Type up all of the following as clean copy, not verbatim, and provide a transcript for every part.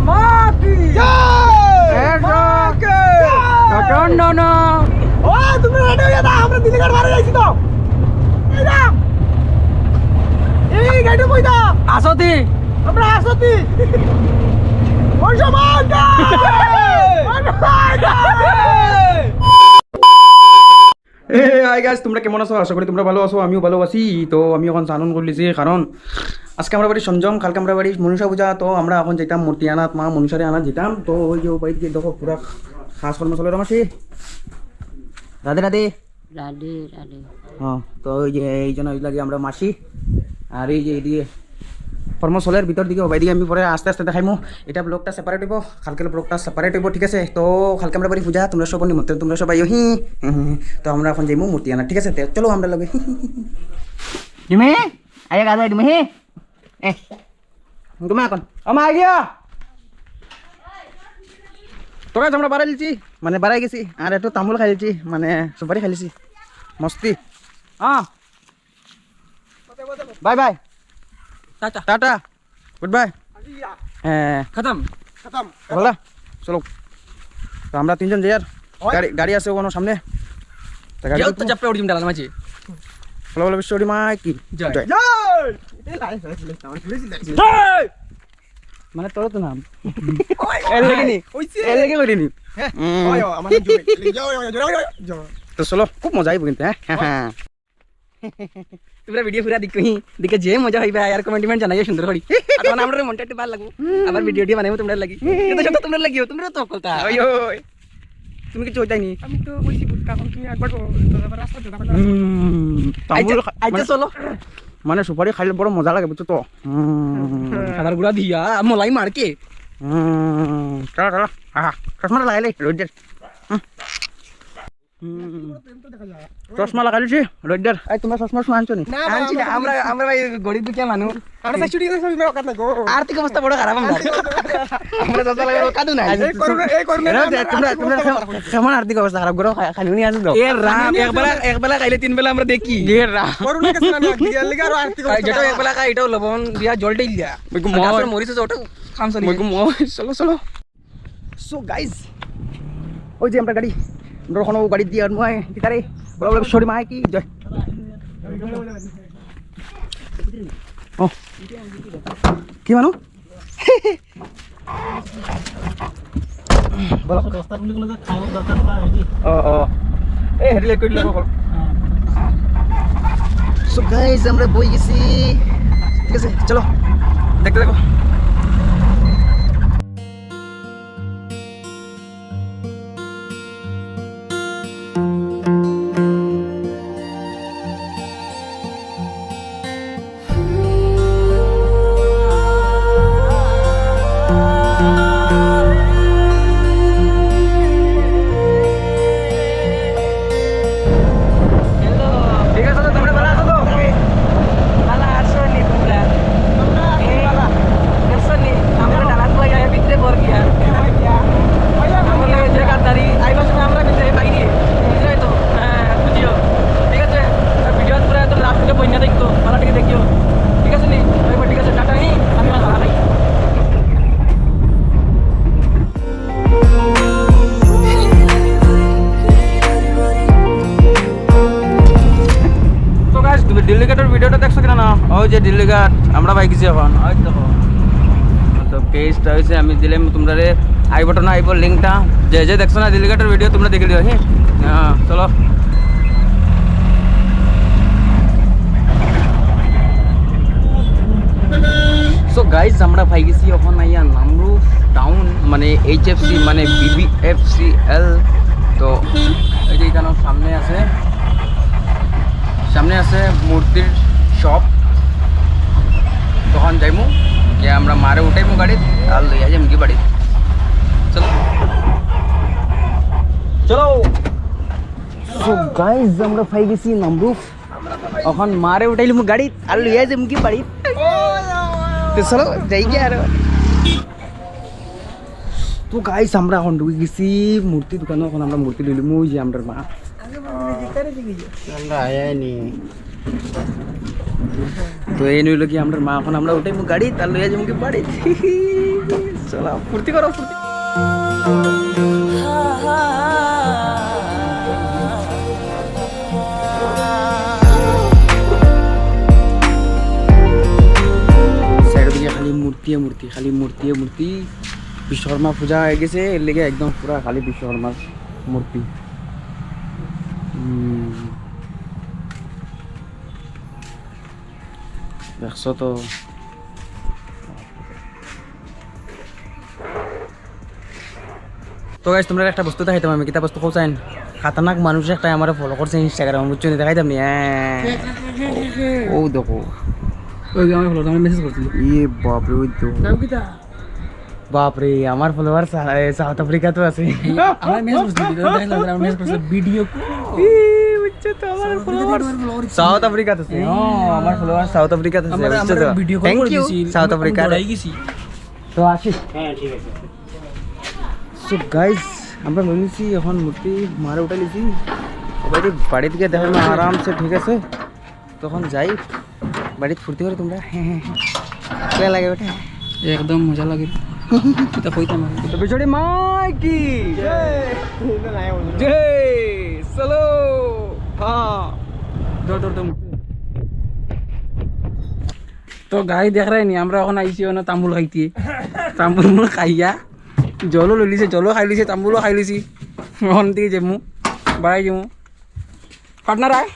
মাকি ও তুমি রেডি হয়ে যাও আমরা দিল্লি ঘাট বাড়ি যাইছি তো এই না এই গাড়ি কই দা আসতি আমরা আসতি ওই সমান হাই গাইস তোমরা কেমন আছো আশা করি তোমরা ভালো আছো আমিও ভালো আছি তো আমি এখন চানন করলিছি কারণ আজকে আমরা বাড়ি সঞ্জম কালকে আমরা বাড়ি মনুষা পূজা তো আমরা এখন যেতাম মূর্তি আনাত মা মনুষারে আনাত যেতাম তো ওই যে বাড়িতে দেখো পুরা খাস কর্মশালার মাসি রাধে রাধে রাধে রাধে হ্যাঁ তো ওই যে এই জন্য ওই লাগে আমরা মাসি আর এই যে এদিকে কর্মশালার ভিতর দিকে ওইদিকে আমি পরে আস্তে আস্তে দেখাইমু এটা ব্লগটা সেপারেট হইব কালকে ব্লগটা সেপারেট হইব ঠিক আছে তো কালকে আমরা বাড়ি পূজা তোমরা সব নিমন্ত্রণ তোমরা সবাই তো আমরা এখন যাইমু মূর্তি আনা ঠিক আছে চলো আমরা লগে তুমি আয়া গাদা তুমি eh তুমি এখন আমা আগিয়া তো গাইস আমরা বাড়াইছি মানে বাড়াই গেছি আর একটু তামুল খাইছি মানে সুপারি খাইছি মস্তি হ্যাঁ bye bye tata tata goodbye खत्म खत्म बोला चलो तो আমরা তিনজন যাই আর গাড়ি গাড়ি আছে ওখানে সামনে তো গাড়ি তো চাপে উড়িম ডালা মাঝে বলা বলা বিশ্বরি মা কি জয় জয় মানে তোর তো নাম এর লাগি নি এর লাগি করি নি ওই আমার জয় তো চলো খুব মজা আইব কিন্তু হ্যাঁ তোমরা ভিডিও পুরা দেখে যে মজা হইবে আর কমেন্ট জানাইও সুন্দর করি আর তখন আমরা মনটা একটু ভালো লাগবো আবার ভিডিওটি বানাইবো তোমরা লাগি এটা সব তোমরা লাগিও তোমরা তো কলতা ওই ওই তুমি কি চইতাই নি আমি তো কইছি বুটকা কোন তুমি একবার তো আবার রাস্তা দাও তামুল আইতে চলো মানে সুপারি খাইলে বড় মজা লাগে বুঝছো তো সাদার গুড়া দিয়া মলাই মারকে চলো চলো আহা চশমা লাগাইলে রোদের চশমা লাগাইছি রোদের এই তোমরা চশমা শুন আনছো নি আনছি না আমরা ভাই গরিব দুঃখী মানুষ আমরা স্টুডি করে সব মেরা কাট লাগো আর্থিক অবস্থা বড় খারাপ আমরা আমরা চশমা লাগাই কাদু না এই করবে তোমরা কেমন আর্থিক অবস্থা খারাপ করো খালি নি আসো এ রাম একবেলা খাইলে তিন বেলা আমরা দেখি এ রাম করুনা কেন না দিয়ার লাগা আর আর্থিক অবস্থা যেটা একবেলা খাই এটাও লবণ দিয়া জল টেল দিয়া গাছর মরিছে ওটা খাম চলি চলো চলো সো গাইস ওই যে আমরা গাড়ি আমরা গাড়ি দিয়ে আর মই কিতারে বড় বড় সরি মাই কি জয় ও কি মানো বলো দস্তারগুলো খাওয়া দরকার পায় ও এই হেডলে কই লাগো সো গাইস আমরা বই গেছি ঠিক আছে চলো দেখতে দেখো দিল্লি ঘাটের ভিডিওটা দেখছো কিনা না ওই যে দিল্লি ঘাট আমরা বাইক গেছি এখন ওই দেখো তো পেজটা হয়েছে আমি দিলাম তোমরা আই বটন আইব লিঙ্কটা যে যে দেখছো না দিল্লি ঘাটের ভিডিও তোমরা দেখে দিও হ্যাঁ চলো সো গাইজ আমরা পাই গেছি এখন আইয়া নামরূপ টাউন মানে HFC মানে BBFCL তো এই যে এখানে সামনে আছে মূর্তির শপ তখন যাইমু যে আমরা মারে উঠাইমু গাড়ি আর লইয়া যাইম কি বাড়ি চলো চলো সো গাইজ আমরা পাই গেছি নামরূপ এখন মারে উঠাইলিমু গাড়ি আর লইয়া যাইম কি বাড়ি তো চলো যাই গে আর তো গাইজ আমরা এখন ঢুকে গেছি মূর্তি দোকানে এখন আমরা মূর্তি লইলিমু যে আমরা মা তো এই নইল কি আমরা মা এখন আমরা উঠাইমু গাড়ি তার লইয়া যাইমু কি বাড়ি চলো ফুর্তি করো ফুর্তি সাইডের দিকে খালি মূর্তি খালি মূর্তি বিশ্বকর্মা পূজা হয়ে গেছে এর লেগে একদম পুরা খালি বিশ্বকর্মার মূর্তি দেখছো তো তো গাইস তোমরা একটা বস্তু দেখাইতাম আমি কিতা বস্তু কোথায় খাতারনাক মানুষ একটা আমার ফলো করছে ইনস্টাগ্রাম বুঝছো দেখাইতাম নি ও দেখো ওই আমার ফলো আমি মেসেজ করছিল ইয়ে বাপরে ওই তো নাম কিটা বাপরে আমার ফলোয়ার সাউথ আফ্রিকা তো আছে আমার মেসেজ করছিল দেখলাম আমার মেসেজ করছিল ভিডিও সাউথ আফ্রিকা তো আছে আমার ফলোয়ার সাউথ আফ্রিকা তো আছে বুঝছো তো ভিডিও কল থ্যাংক করে ইউ দিছি সাউথ আফ্রিকা দৌড়াই গেছি তো আসি হ্যাঁ ঠিক আছে সো গাইস আমরা লইছি এখন মূর্তি মারে উঠে লিছি বাইরে বাড়ি থেকে দেখার না আরামসে ঠিক আছে তখন যাই বাড়িতে ফুর্তি করে তোমরা কেমন লাগে ওটা একদম মজা লাগে এটা কইতাম তো বিছড়ি মাইকি জয় চলো হ্যাঁ দৌড় তো গাই দেখ রাই নি আমরা এখন আইছি না তামুল খাইতে তামুল খাইয়া জলও লৈ লিছে জলও খাই লিছে তামুলও খাই লিছি এখন দিকে যামু বাড়াই যামু পার্টনার আয়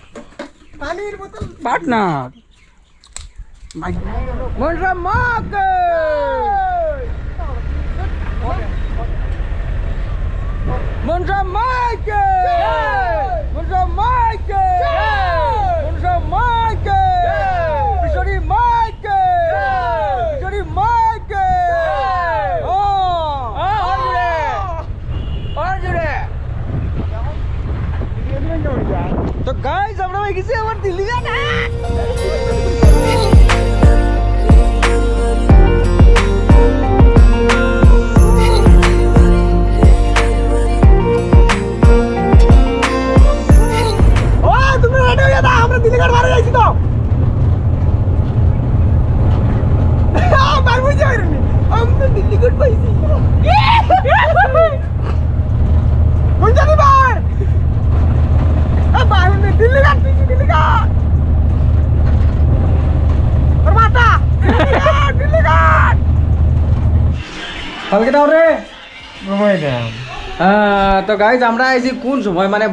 পানির বোতল পার্টনার মনরা মাকে মনরা মাকে মনরা মাকে মনরা মাকে বিছড়ি মাকে বিছড়ি মাকে তো গাইস আমরা হয়ে গেছি আমার দিল্লি গানা ও তুমি রেডি হয়ে দাও আমরা দিল্লি গানা মারা যাইছি তো বারবু যাইনি আমরা দিল্লি গানা পাইছি কোন জানি ভাই দিল্লি ঘাট দিল্লি ঘাট মাতা দিল্লি ঘাট কালকে দাও রে তো গাইজ আমরা আইছি কোন সময় মানে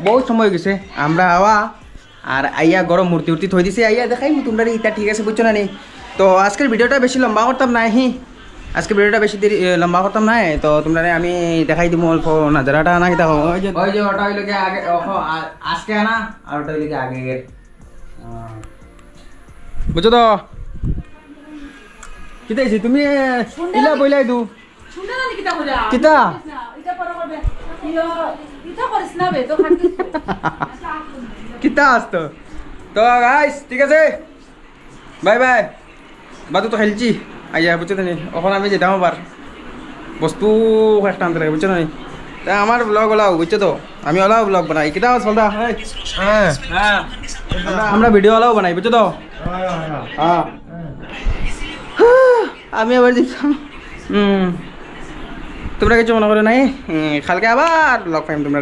বহুত সময় গেছে আমরা আওয়া আর আইয়া গরম মূর্তি উর্তি থই দিছে আইয়া দেখাই তোমরা ইটা ঠিক আছে বুঝছো না নি তো আজকের ভিডিওটা বেশি লম্বা করতাম নাই আজকে ভিডিওটা বেশি দেরি লম্বা করতাম নাই তো তোমরা আমি দেখাই দিব অল্প নাজারাটা না কিতা ওই যে ওটা হইলো কি আগে আজকে আনা আর ওটা হইলো কি আগে বুঝছো তো কিতাইছি তুমি ইলা বইলাই দু কিতা কিতা আসতো তো গাইস ঠিক আছে বাই বাই বাদু তো খেলছি আইয়া বুঝছো নি এখন আমি যেতাম আবার বস্তু একটা আনতে লাগে বুঝছো নি তা আমার ব্লগ ওলাও বুঝছো তো আমি ওলাও ব্লগ বানাই কিতা চলতা হ্যাঁ আমরা ভিডিও ওলাও বানাই বুঝছো তো হ্যাঁ আমি আবার যেতাম তোমরা কিছু মনে করো নাই কালকে আবার ব্লগ পাইম তোমরা